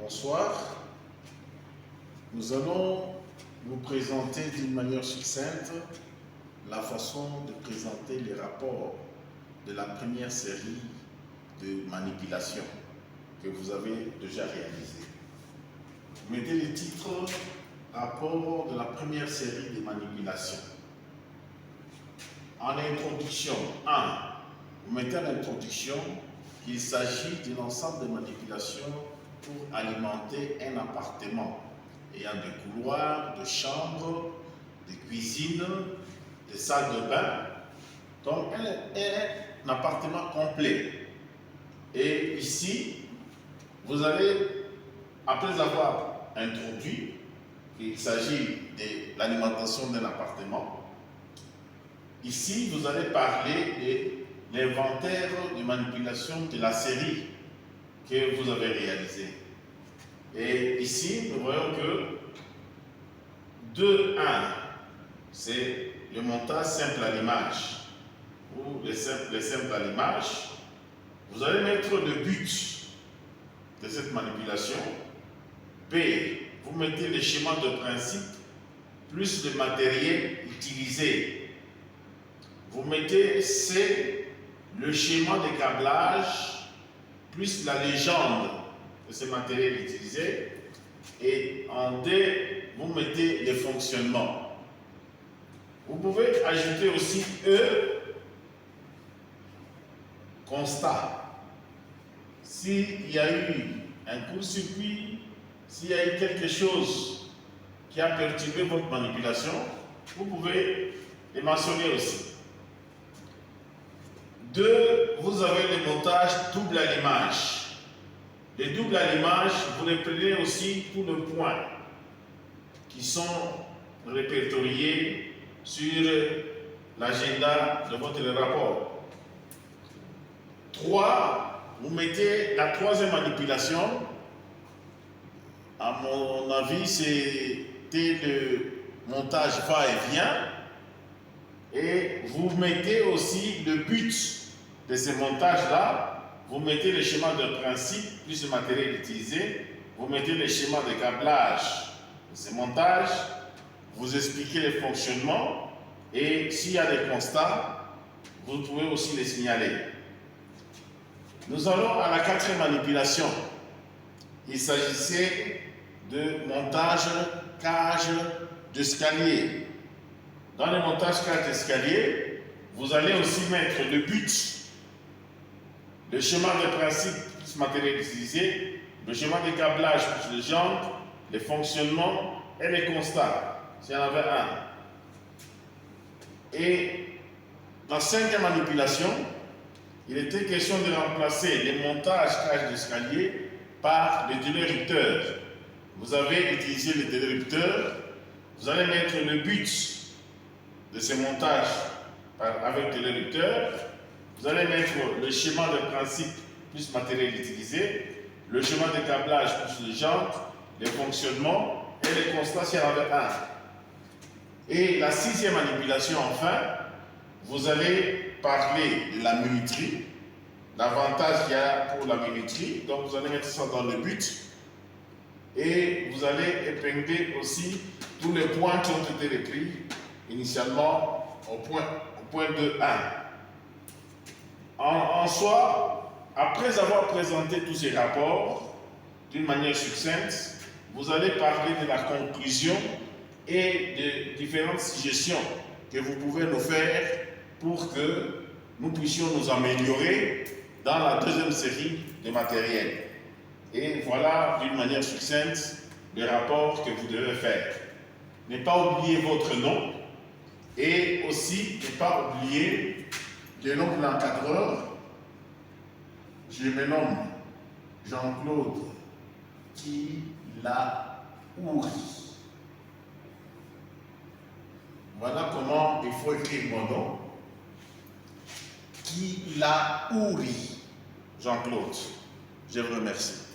Bonsoir. Nous allons vous présenter d'une manière succincte la façon de présenter les rapports de la première série de manipulations que vous avez déjà réalisées. Mettez le titre « Rapport de la première série de manipulations ». En introduction 1, vous mettez en introduction qu'il s'agit d'un ensemble de manipulations pour alimenter un appartement ayant des couloirs, des chambres, des cuisines, des salles de bain. Donc un appartement complet. Et ici, vous allez, après avoir introduit qu'il s'agit de l'alimentation d'un appartement, ici vous allez parler de l'inventaire de manipulation de la série que vous avez réalisée. Et ici, nous voyons que 2.1, c'est le montage simple à l'image, ou les simples à l'image. Vous allez mettre le but de cette manipulation. B, vous mettez le schéma de principe plus le matériel utilisé. Vous mettez C, le schéma de câblage plus la légende de ce matériel utilisé. Et en D, vous mettez le fonctionnement. Vous pouvez ajouter aussi E, constat. S'il y a eu un court-circuit, s'il y a eu quelque chose qui a perturbé votre manipulation, vous pouvez les mentionner aussi. 2, vous avez le montage double à l'image. Les doubles à l'image, vous les prenez aussi tous les points qui sont répertoriés sur l'agenda de votre rapport. 3, vous mettez la troisième manipulation. À mon avis, c'était le montage va-et-vient. Et vous mettez aussi le but de ce montage-là. Vous mettez le schéma de principe plus le matériel utilisé. Vous mettez le schéma de câblage de ce montage. Vous expliquez le fonctionnement. Et s'il y a des constats, vous pouvez aussi les signaler. Nous allons à la quatrième manipulation. Il s'agissait de montage cage d'escalier. Dans le montage cage d'escalier, vous allez aussi mettre le but, le schéma de principe plus matériel utilisé, le schéma de câblage plus les jantes, les fonctionnements et les constats, s'il y en avait un. Et dans cinquième manipulation, il était question de remplacer les montages cage d'escalier par les délirupteurs. Vous avez utilisé les délirupteurs, vous allez mettre le but de ces montages avec délirupteurs. Vous allez mettre le schéma de principe plus matériel utilisé, le schéma de câblage plus les jantes, les fonctionnements et les constats s'il y en avait un. Et la sixième manipulation, enfin, vous allez parler de la minuterie, l'avantage qu'il y a pour la minuterie. Donc vous allez mettre ça dans le but. Et vous allez épingler aussi tous les points qui ont été repris initialement au point 2.1. En soi, après avoir présenté tous ces rapports d'une manière succincte, vous allez parler de la conclusion et de différentes suggestions que vous pouvez nous faire pour que nous puissions nous améliorer dans la deuxième série de matériel. Et voilà, d'une manière succincte, le rapport que vous devez faire. Ne pas oublier votre nom et aussi ne pas oublier le nom de l'encadreur. Je me nomme Jean-Claude Kilaouri. Voilà comment il faut écrire mon nom. Kilaouri. Jean-Claude. Je vous remercie.